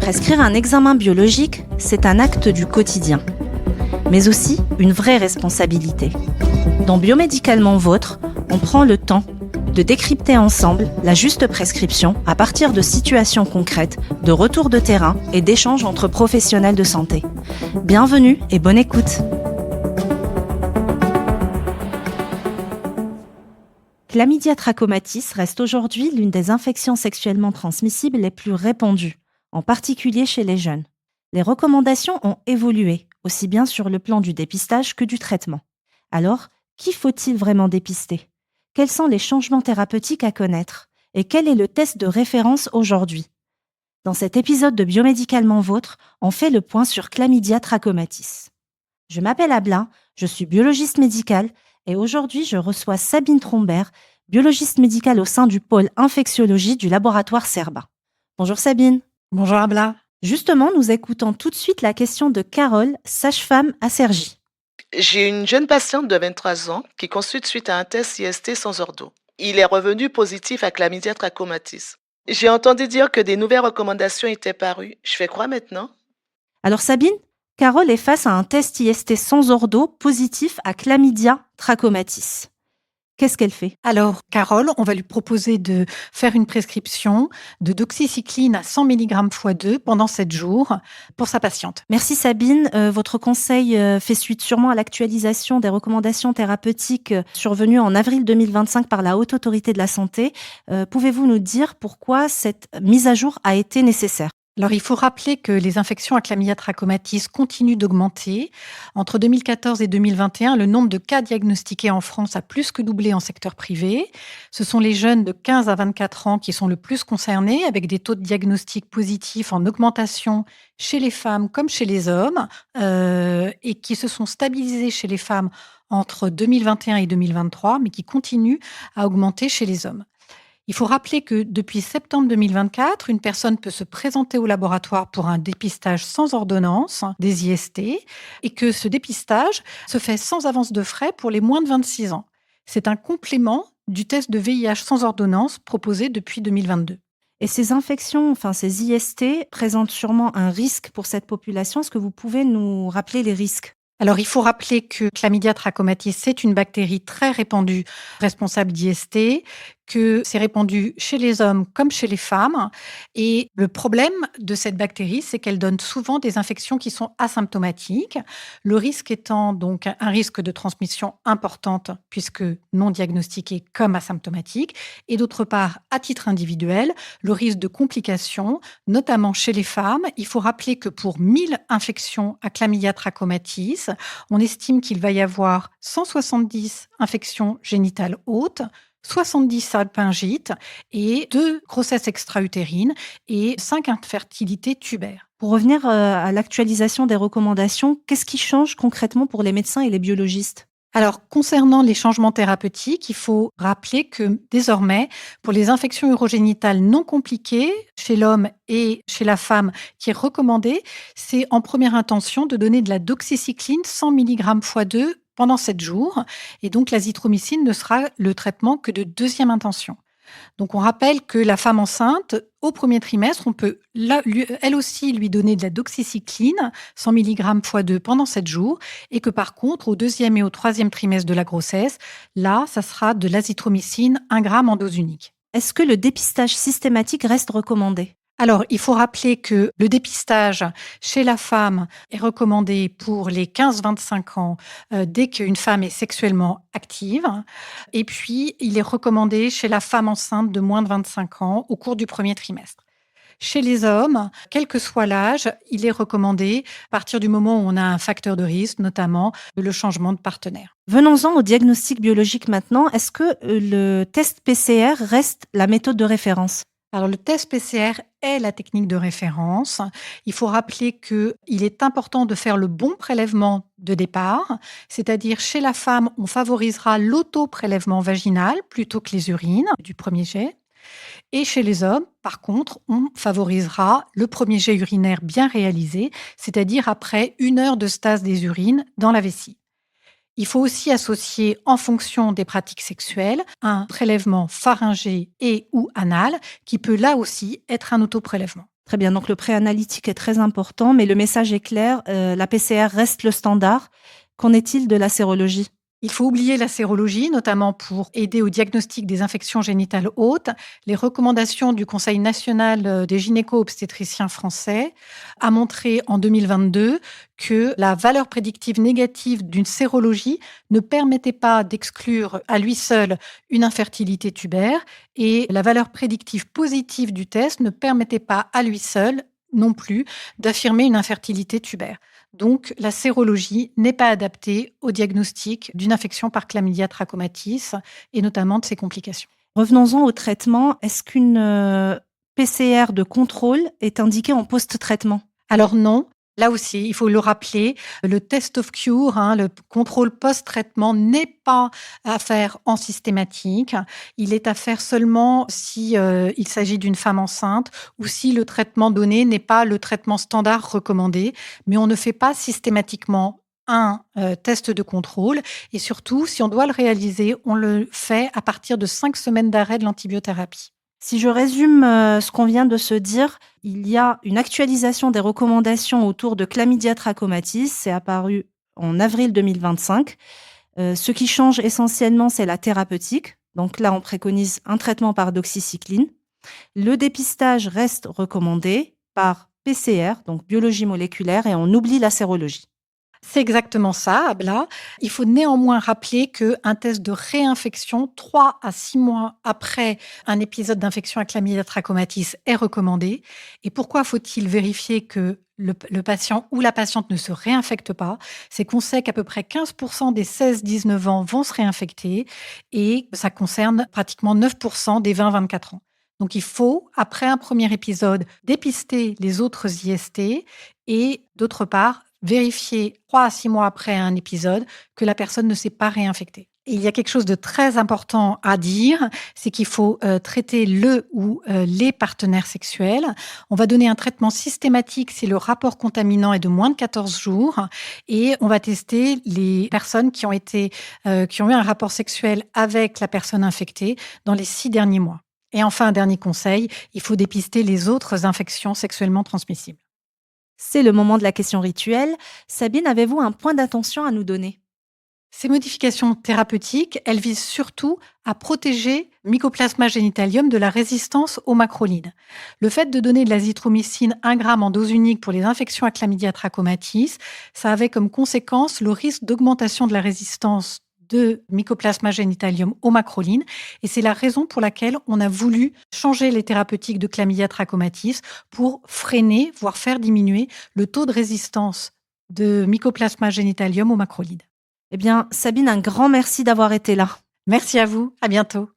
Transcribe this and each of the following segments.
Prescrire un examen biologique, c'est un acte du quotidien, mais aussi une vraie responsabilité. Dans Biomédicalement Vôtre, on prend le temps de décrypter ensemble la juste prescription à partir de situations concrètes, de retours de terrain et d'échanges entre professionnels de santé. Bienvenue et bonne écoute. Chlamydia trachomatis reste aujourd'hui l'une des infections sexuellement transmissibles les plus répandues, en particulier chez les jeunes. Les recommandations ont évolué, aussi bien sur le plan du dépistage que du traitement. Alors, qui faut-il vraiment dépister ? Quels sont les changements thérapeutiques à connaître ? Et quel est le test de référence aujourd'hui ? Dans cet épisode de Biomédicalement Vôtre, on fait le point sur Chlamydia trachomatis. Je m'appelle Abla, je suis biologiste médicale et aujourd'hui je reçois Sabine Trombert, biologiste médicale au sein du pôle infectiologie du laboratoire Cerba. Bonjour Sabine. Bonjour Abla. Justement, nous écoutons tout de suite la question de Carole, sage-femme à Cergy. J'ai une jeune patiente de 23 ans qui consulte suite à un test IST sans ordo. Il est revenu positif à Chlamydia trachomatis. J'ai entendu dire que des nouvelles recommandations étaient parues. Je fais quoi maintenant? Alors Sabine, Carole est face à un test IST sans ordo positif à Chlamydia trachomatis. Qu'est-ce qu'elle fait ? Alors, Carole, on va lui proposer de faire une prescription de doxycycline à 100 mg x 2 pendant 7 jours pour sa patiente. Merci Sabine. Votre conseil fait suite sûrement à l'actualisation des recommandations thérapeutiques survenues en avril 2025 par la Haute Autorité de la Santé. Pouvez-vous nous dire pourquoi cette mise à jour a été nécessaire ? Alors, il faut rappeler que les infections à Chlamydia trachomatis continuent d'augmenter. Entre 2014 et 2021, le nombre de cas diagnostiqués en France a plus que doublé en secteur privé. Ce sont les jeunes de 15 à 24 ans qui sont le plus concernés, avec des taux de diagnostic positifs en augmentation chez les femmes comme chez les hommes, et qui se sont stabilisés chez les femmes entre 2021 et 2023, mais qui continuent à augmenter chez les hommes. Il faut rappeler que depuis septembre 2024, une personne peut se présenter au laboratoire pour un dépistage sans ordonnance des IST et que ce dépistage se fait sans avance de frais pour les moins de 26 ans. C'est un complément du test de VIH sans ordonnance proposé depuis 2022. Et ces infections, ces IST, présentent sûrement un risque pour cette population. Est-ce que vous pouvez nous rappeler les risques ? Alors, il faut rappeler que Chlamydia trachomatis, c'est une bactérie très répandue responsable d'IST, que c'est répandu chez les hommes comme chez les femmes. Et le problème de cette bactérie, c'est qu'elle donne souvent des infections qui sont asymptomatiques. Le risque étant donc un risque de transmission importante, puisque non diagnostiqué comme asymptomatique. Et d'autre part, à titre individuel, le risque de complications, notamment chez les femmes. Il faut rappeler que pour 1000 infections à Chlamydia trachomatis, on estime qu'il va y avoir 170 infections génitales hautes, 70 salpingites et 2 grossesses extra-utérines et 5 infertilités tubaires. Pour revenir à l'actualisation des recommandations, qu'est-ce qui change concrètement pour les médecins et les biologistes ? Alors, concernant les changements thérapeutiques, il faut rappeler que désormais, pour les infections urogénitales non compliquées, chez l'homme et chez la femme, qui est recommandé, c'est en première intention de donner de la doxycycline 100 mg x 2 pendant 7 jours. Et donc, l'azithromycine ne sera le traitement que de deuxième intention. Donc, on rappelle que la femme enceinte, au premier trimestre, on peut elle aussi lui donner de la doxycycline, 100 mg x 2 pendant 7 jours, et que par contre, au deuxième et au troisième trimestre de la grossesse, là, ça sera de l'azithromycine 1 g en dose unique. Est-ce que le dépistage systématique reste recommandé ? Alors, il faut rappeler que le dépistage chez la femme est recommandé pour les 15-25 ans dès qu'une femme est sexuellement active. Et puis, il est recommandé chez la femme enceinte de moins de 25 ans au cours du premier trimestre. Chez les hommes, quel que soit l'âge, il est recommandé à partir du moment où on a un facteur de risque, notamment le changement de partenaire. Venons-en au diagnostic biologique maintenant. Est-ce que le test PCR reste la méthode de référence ? Alors, le test PCR est la technique de référence. Il faut rappeler qu'il est important de faire le bon prélèvement de départ, c'est-à-dire chez la femme, on favorisera l'auto-prélèvement vaginal plutôt que les urines du premier jet. Et chez les hommes, par contre, on favorisera le premier jet urinaire bien réalisé, c'est-à-dire après 1 heure de stase des urines dans la vessie. Il faut aussi associer, en fonction des pratiques sexuelles, un prélèvement pharyngé et ou anal, qui peut là aussi être un autoprélèvement. Très bien, donc le préanalytique est très important, mais le message est clair, la PCR reste le standard. Qu'en est-il de la sérologie ? Il faut oublier la sérologie, notamment pour aider au diagnostic des infections génitales hautes. Les recommandations du Conseil national des gynéco-obstétriciens français a montré en 2022 que la valeur prédictive négative d'une sérologie ne permettait pas d'exclure à lui seul une infertilité tubaire et la valeur prédictive positive du test ne permettait pas à lui seul non plus d'affirmer une infertilité tubaire. Donc, la sérologie n'est pas adaptée au diagnostic d'une infection par chlamydia trachomatis et notamment de ses complications. Revenons-en au traitement. Est-ce qu'une PCR de contrôle est indiquée en post-traitement ? Alors non. Là aussi, il faut le rappeler, le test of cure, le contrôle post-traitement n'est pas à faire en systématique. Il est à faire seulement si il s'agit d'une femme enceinte ou si le traitement donné n'est pas le traitement standard recommandé. Mais on ne fait pas systématiquement un test de contrôle et surtout, si on doit le réaliser, on le fait à partir de 5 semaines d'arrêt de l'antibiothérapie. Si je résume ce qu'on vient de se dire, il y a une actualisation des recommandations autour de chlamydia trachomatis. C'est apparu en avril 2025. Ce qui change essentiellement, c'est la thérapeutique. Donc là, on préconise un traitement par doxycycline. Le dépistage reste recommandé par PCR, donc biologie moléculaire, et on oublie la sérologie. C'est exactement ça, Abla. Il faut néanmoins rappeler qu'un test de réinfection 3 à 6 mois après un épisode d'infection à chlamydia trachomatis est recommandé. Et pourquoi faut-il vérifier que le patient ou la patiente ne se réinfecte pas ? C'est qu'on sait qu'à peu près 15% des 16-19 ans vont se réinfecter et ça concerne pratiquement 9% des 20-24 ans. Donc il faut, après un premier épisode, dépister les autres IST et d'autre part, vérifier 3 à 6 mois après un épisode que la personne ne s'est pas réinfectée. Et il y a quelque chose de très important à dire, c'est qu'il faut traiter le ou les partenaires sexuels. On va donner un traitement systématique si le rapport contaminant est de moins de 14 jours et on va tester les personnes qui ont eu un rapport sexuel avec la personne infectée dans les 6 derniers mois. Et enfin, un dernier conseil, il faut dépister les autres infections sexuellement transmissibles. C'est le moment de la question rituelle. Sabine, avez-vous un point d'attention à nous donner ? Ces modifications thérapeutiques, elles visent surtout à protéger Mycoplasma genitalium de la résistance aux macrolides. Le fait de donner de l'azithromycine 1 gramme en dose unique pour les infections à chlamydia trachomatis, ça avait comme conséquence le risque d'augmentation de la résistance de Mycoplasma genitalium aux macrolines. Et c'est la raison pour laquelle on a voulu changer les thérapeutiques de chlamydia trachomatis pour freiner, voire faire diminuer le taux de résistance de Mycoplasma genitalium aux macrolides. Eh bien, Sabine, un grand merci d'avoir été là. Merci à vous. À bientôt.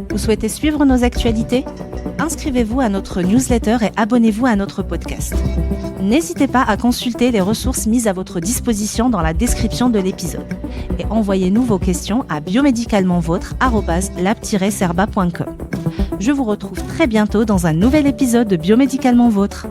Vous souhaitez suivre nos actualités ? Inscrivez-vous à notre newsletter et abonnez-vous à notre podcast. N'hésitez pas à consulter les ressources mises à votre disposition dans la description de l'épisode. Et envoyez-nous vos questions à biomédicalement-vôtre@lab-serba.com. Je vous retrouve très bientôt dans un nouvel épisode de Biomédicalement Vôtre.